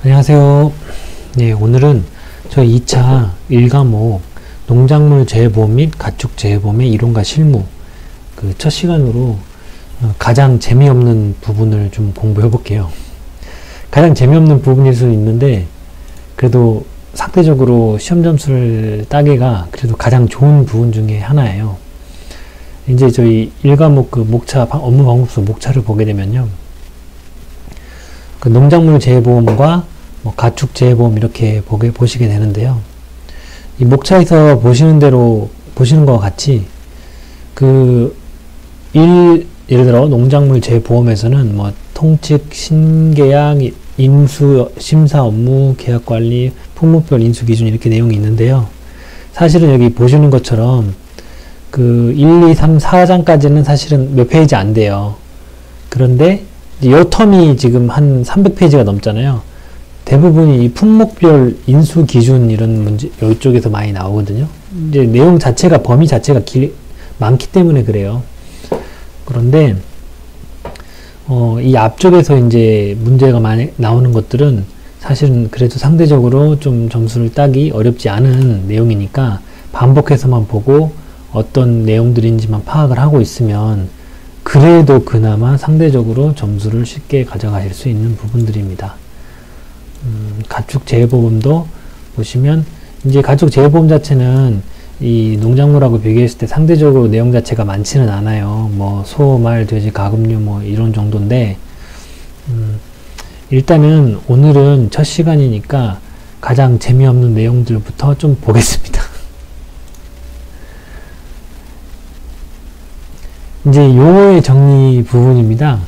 안녕하세요. 네, 오늘은 저희 2차 1과목 농작물 재해보험 및 가축 재해보험의 이론과 실무 그 첫 시간으로 가장 재미없는 부분을 좀 공부해 볼게요. 가장 재미없는 부분일 수 있는데 그래도 상대적으로 시험 점수를 따기가 그래도 가장 좋은 부분 중에 하나예요. 이제 저희 1과목 그 목차 업무 방법서 목차를 보게 되면요. 그 농작물 재해보험과 가축 재해보험 이렇게 보시게 되는데요. 이 목차에서 보시는 대로 보시는 것과 같이 예를 들어 농작물 재해보험에서는 통칙, 신계약, 인수, 심사 업무, 계약 관리, 품목별 인수 기준 이렇게 내용이 있는데요. 사실은 여기 보시는 것처럼 1, 2, 3, 4장까지는 사실은 몇 페이지 안 돼요. 그런데 이 텀이 지금 한 300페이지가 넘잖아요. 대부분이 이 품목별 인수 기준 이런 문제 이쪽에서 많이 나오거든요. 이제 내용 자체가 범위 자체가 많기 때문에 그래요. 그런데 이 앞쪽에서 이제 문제가 많이 나오는 것들은 사실은 그래도 상대적으로 좀 점수를 따기 어렵지 않은 내용이니까 반복해서만 보고 어떤 내용들인지만 파악을 하고 있으면 그래도 그나마 상대적으로 점수를 쉽게 가져가실 수 있는 부분들입니다. 가축 재해보험도 보시면 이제 가축 재해보험 자체는 이 농작물하고 비교했을 때 상대적으로 내용 자체가 많지는 않아요. 소, 말, 돼지, 가금류 이런 정도인데 일단은 오늘은 첫 시간이니까 가장 재미없는 내용들부터 좀 보겠습니다. 이제 용어의 정리 부분입니다.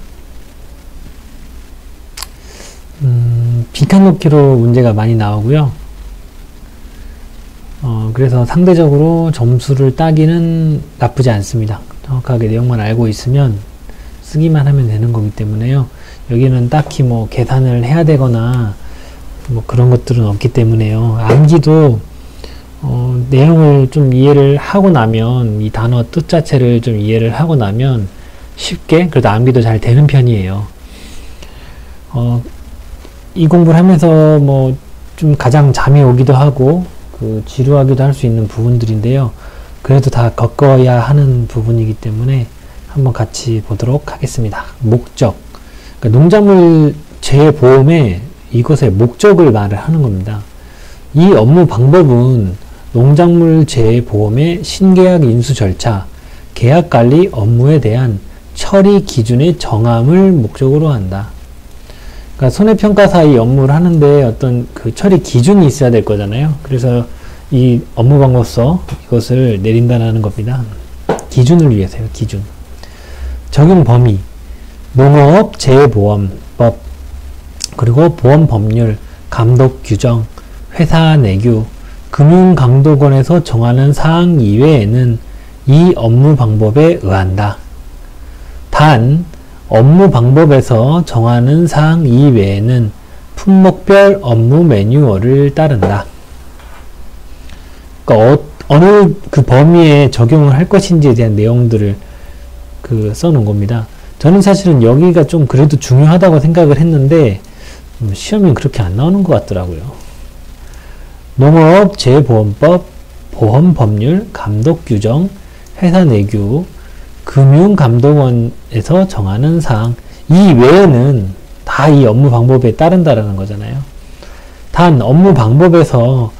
빈칸 넣기로 문제가 많이 나오고요. 그래서 상대적으로 점수를 따기는 나쁘지 않습니다. 정확하게 내용만 알고 있으면 쓰기만 하면 되는 거기 때문에요. 여기는 딱히 계산을 해야 되거나 그런 것들은 없기 때문에요. 암기도 내용을 좀 이해를 하고 나면 이 단어 뜻 자체를 좀 이해를 하고 나면 쉽게 그래도 암기도 잘 되는 편이에요. 이 공부를 하면서 좀 가장 잠이 오기도 하고 지루하기도 할 수 있는 부분들인데요. 그래도 다 겪어야 하는 부분이기 때문에 한번 같이 보도록 하겠습니다. 목적. 그러니까 농작물 재해보험에 이것의 목적을 말을 하는 겁니다. 이 업무 방법은 농작물 재해보험의 신계약 인수 절차, 계약관리 업무에 대한 처리 기준의 정함을 목적으로 한다. 그러니까 손해평가사 이 업무를 하는데 어떤 처리 기준이 있어야 될 거잖아요. 그래서 이 업무 방법서 이것을 내린다는 겁니다. 기준을 위해서요. 기준. 적용 범위, 농업 재해보험법, 그리고 보험법률, 감독 규정, 회사 내규, 금융감독원에서 정하는 사항 이외에는 이 업무 방법에 의한다. 단 업무 방법에서 정하는 사항 이외에는 품목별 업무 매뉴얼을 따른다. 그러니까 어느 범위에 적용을 할 것인지에 대한 내용들을 써놓은 겁니다. 저는 사실은 여기가 좀 그래도 중요하다고 생각을 했는데 시험엔 그렇게 안 나오는 것 같더라고요. 농업 재해보험법, 보험법률, 감독규정, 회사 내규, 금융감독원에서 정하는 사항 이 외에는 다 이 업무 방법에 따른다라는 거잖아요. 단 업무 방법에서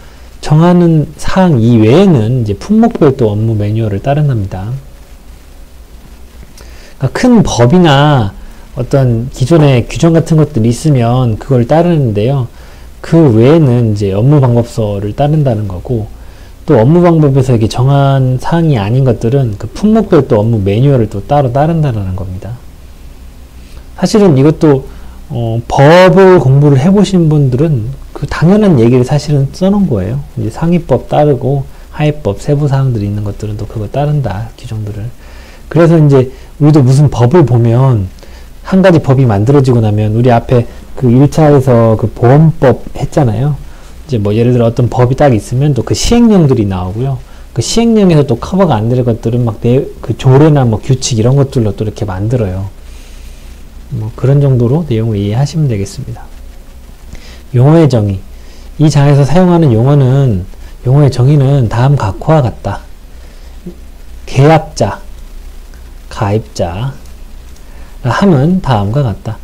정하는 사항 이외에는 이제 품목별 또 업무 매뉴얼을 따른답니다. 그러니까 큰 법이나 어떤 기존의 규정 같은 것들이 있으면 그걸 따르는데요. 그 외에는 이제 업무 방법서를 따른다는 거고, 또 업무 방법에서 이렇게 정한 사항이 아닌 것들은 품목별 또 업무 매뉴얼을 또 따로 따른다는 겁니다. 사실은 이것도 법을 공부를 해보신 분들은 당연한 얘기를 사실은 써놓은 거예요. 이제 상위법 따르고 하위법 세부 사항들이 있는 것들은 또 그거 따른다 규정들을. 그래서 이제 우리도 무슨 법을 보면 한 가지 법이 만들어지고 나면 우리 앞에 1차에서 보험법 했잖아요. 이제 예를 들어 어떤 법이 딱 있으면 또 시행령들이 나오고요. 시행령에서 또 커버가 안 될 것들은 조례나 규칙 이런 것들로 또 이렇게 만들어요. 그런 정도로 내용을 이해하시면 되겠습니다. 용어의 정의. 이 장에서 사용하는 용어의 정의는 다음 각호와 같다. 계약자, 가입자, 함은 다음과 같다.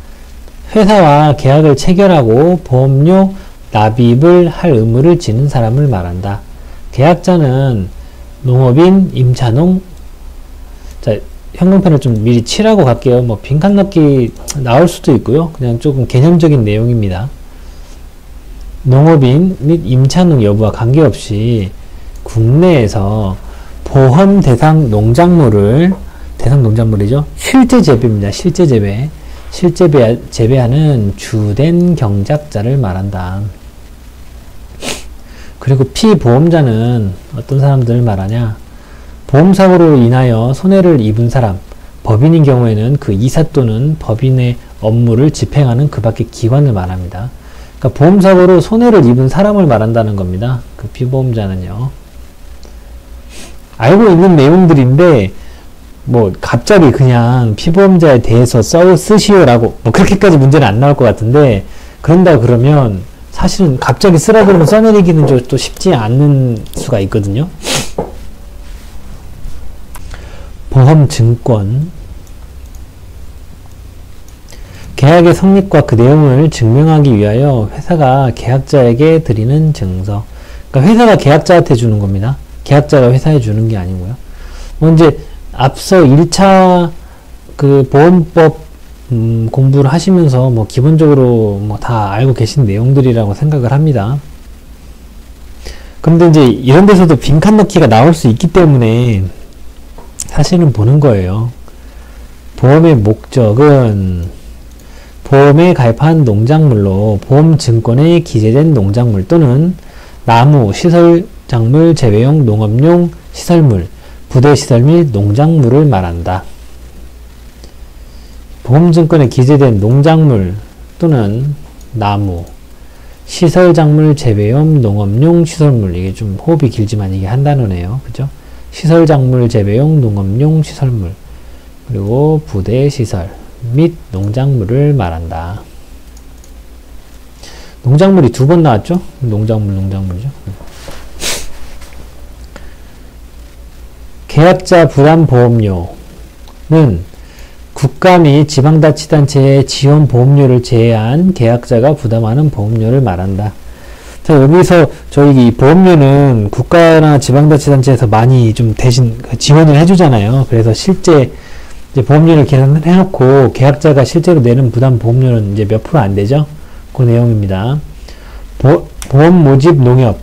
회사와 계약을 체결하고 보험료 납입을 할 의무를 지는 사람을 말한다. 계약자는 농업인, 임차농. 자, 형광펜을 좀 미리 칠하고 갈게요. 뭐 빈칸 넣기 나올 수도 있고요. 그냥 조금 개념적인 내용입니다. 농업인 및 임차농 여부와 관계없이 국내에서 보험 대상 농작물이죠. 실제 재배입니다. 실제 재배하는 주된 경작자를 말한다. 그리고 피보험자는 어떤 사람들을 말하냐? 보험사고로 인하여 손해를 입은 사람, 법인인 경우에는 그 이사 또는 법인의 업무를 집행하는 그 밖의 기관을 말합니다. 그러니까 보험사고로 손해를 입은 사람을 말한다는 겁니다. 그 피보험자는요. 알고 있는 내용들인데 뭐 갑자기 그냥 피보험자에 대해서 쓰시오라고 뭐 그렇게까지 문제는 안 나올 것 같은데, 그런다 그러면 사실은 갑자기 쓰라 그러면 써내리기는 또 쉽지 않는 수가 있거든요. 보험증권. 계약의 성립과 그 내용을 증명하기 위하여 회사가 계약자에게 드리는 증서. 그러니까 회사가 계약자한테 주는 겁니다. 계약자가 회사에 주는 게 아니고요. 뭐 이제 앞서 1차 그 보험법 공부를 하시면서 뭐 기본적으로 뭐 다 알고 계신 내용들이라고 생각을 합니다. 그런데 이제 이런 데서도 빈칸 넣기가 나올 수 있기 때문에 사실은 보는 거예요. 보험의 목적은 보험에 가입한 농작물로 보험증권에 기재된 농작물 또는 나무, 시설작물, 재배용, 농업용 시설물, 부대시설 및 농작물을 말한다. 보험증권에 기재된 농작물 또는 나무, 시설작물, 재배용, 농업용 시설물. 이게 좀 호흡이 길지만 이게 한 단어네요. 그죠? 시설작물, 재배용, 농업용 시설물, 그리고 부대시설 및 농작물을 말한다. 농작물이 두 번 나왔죠? 농작물이죠. 계약자 부담보험료는 국가 및 지방자치단체의 지원보험료를 제외한 계약자가 부담하는 보험료를 말한다. 자, 여기서 저희 이 보험료는 국가나 지방자치단체에서 많이 좀 대신 지원을 해주잖아요. 그래서 실제 이제 보험료를 계산을 해놓고 계약자가 실제로 내는 부담보험료는 이제 몇 프로 안 되죠? 그 내용입니다. 보험 모집 농협.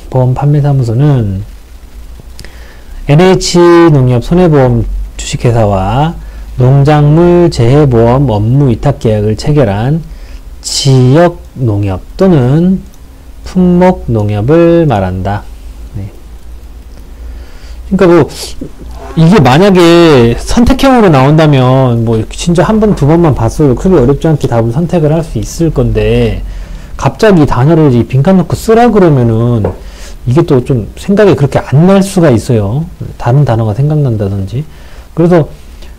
보험 판매사무소는 NH농협 손해보험 주식회사와 농작물 재해보험 업무 위탁계약을 체결한 지역농협 또는 품목농협을 말한다. 네. 그러니까 뭐 이게 만약에 선택형으로 나온다면 뭐 진짜 한 번, 두 번만 봤어도 크게 어렵지 않게 답을 선택을 할 수 있을 건데, 갑자기 단어를 이 빈칸 넣고 쓰라 그러면은 이게 또 좀 생각이 그렇게 안 날 수가 있어요. 다른 단어가 생각난다든지. 그래서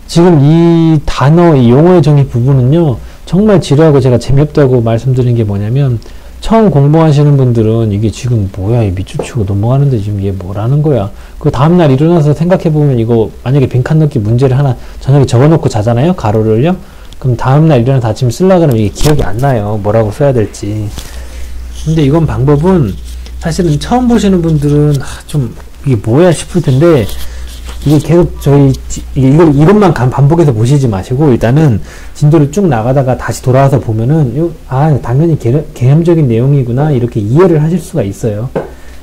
지금 이 단어, 이 용어의 정의 부분은요, 정말 지루하고 제가 재미없다고 말씀드린 게 뭐냐면, 처음 공부하시는 분들은 이게 지금 뭐야, 이 밑줄 치고 넘어가는데 지금 이게 뭐라는 거야. 그 다음날 일어나서 생각해보면 이거 만약에 빈칸 넣기 문제를 하나 저녁에 적어놓고 자잖아요, 가로를요. 그럼 다음날 일어나서 아침에 쓰려고 하면 이게 기억이 안 나요. 뭐라고 써야 될지. 근데 이건 방법은 사실은 처음 보시는 분들은 좀 이게 뭐야 싶을 텐데, 이게 계속 이것만 반복해서 보시지 마시고 일단은 진도를 쭉 나가다가 다시 돌아와서 보면은 당연히 개념적인 내용이구나 이렇게 이해를 하실 수가 있어요.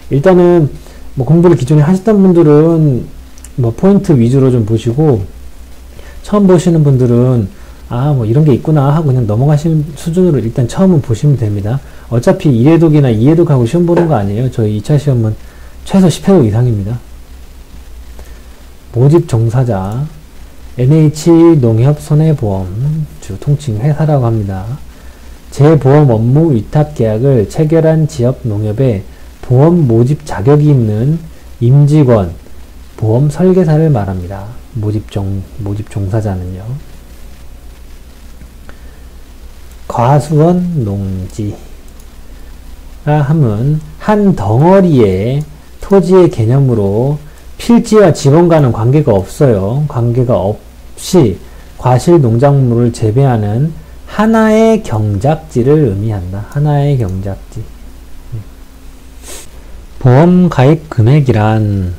일단은 뭐 공부를 기존에 하셨던 분들은 뭐 포인트 위주로 좀 보시고, 처음 보시는 분들은 뭐 이런 게 있구나 하고 그냥 넘어가시는 수준으로 일단 처음은 보시면 됩니다. 어차피 1회독이나 2회독하고 시험 보는 거 아니에요. 저희 2차 시험은 최소 10회독 이상입니다. 모집 종사자, NH농협 손해보험 주 통칭 회사라고 합니다. 재보험 업무 위탁 계약을 체결한 지역 농협에 보험 모집 자격이 있는 임직원, 보험 설계사를 말합니다. 모집 종사자는요. 과수원 농지라 하면 한 덩어리의 토지의 개념으로 필지와 지번과는 관계가 없어요. 관계가 없이 과실 농작물을 재배하는 하나의 경작지를 의미한다. 하나의 경작지. 보험 가입 금액이란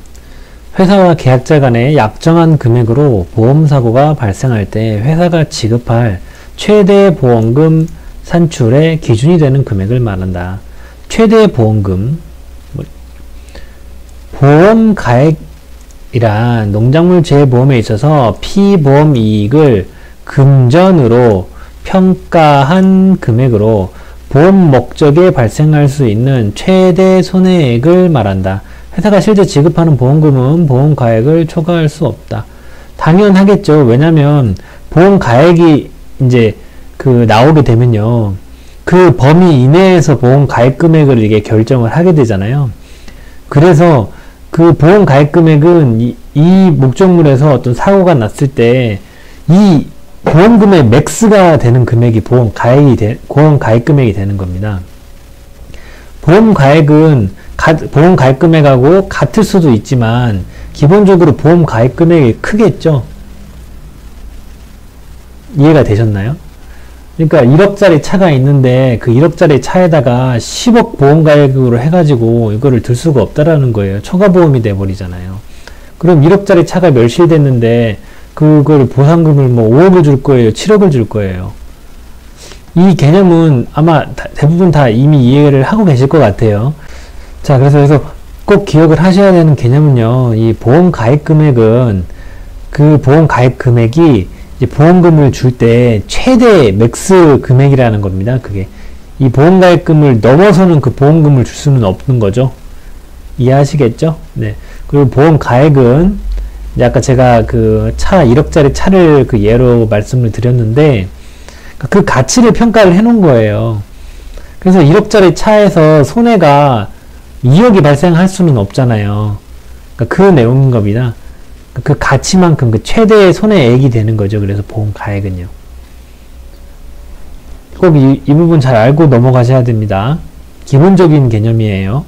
회사와 계약자 간의 약정한 금액으로 보험사고가 발생할 때 회사가 지급할 최대 보험금 산출의 기준이 되는 금액을 말한다. 최대 보험금, 보험 가액이란 농작물 재보험에 있어서 피보험 이익을 금전으로 평가한 금액으로 보험 목적에 발생할 수 있는 최대 손해액을 말한다. 회사가 실제 지급하는 보험금은 보험 가액을 초과할 수 없다. 당연하겠죠. 왜냐면 보험 가액이 이제 나오게 되면요. 그 범위 이내에서 보험 가액 금액을 이게 결정을 하게 되잖아요. 그래서 그 보험 가액 금액은 이 목적물에서 어떤 사고가 났을 때 이 보험금의 맥스가 되는 금액이 보험 가액 금액이 되는 겁니다. 보험 가액은 보험 가입 금액하고 같을 수도 있지만 기본적으로 보험 가입 금액이 크겠죠. 이해가 되셨나요? 그러니까 1억짜리 차가 있는데 그 1억짜리 차에다가 10억 보험 가입으로 해가지고 이거를 들 수가 없다라는 거예요. 초과보험이 돼버리잖아요. 그럼 1억짜리 차가 멸실됐는데 그걸 보상금을 뭐 5억을 줄 거예요? 7억을 줄 거예요? 이 개념은 아마 대부분 다 이미 이해를 하고 계실 것 같아요. 자, 그래서 꼭 기억을 하셔야 되는 개념은요, 이 보험 가입 금액은 그 보험 가입 금액이 이제 보험금을 줄 때 최대 맥스 금액이라는 겁니다. 그게 이 보험 가입금을 넘어서는 그 보험금을 줄 수는 없는 거죠. 이해하시겠죠? 네. 그리고 보험 가액은 이제 아까 제가 그 1억짜리 차를 그 예로 말씀을 드렸는데 그 가치를 평가를 해 놓은 거예요. 그래서 1억짜리 차에서 손해가 2억이 발생할 수는 없잖아요. 그러니까 그 내용인 겁니다. 그 가치만큼 그 최대의 손해액이 되는 거죠. 그래서 보험 가액은요. 꼭 이 부분 잘 알고 넘어가셔야 됩니다. 기본적인 개념이에요.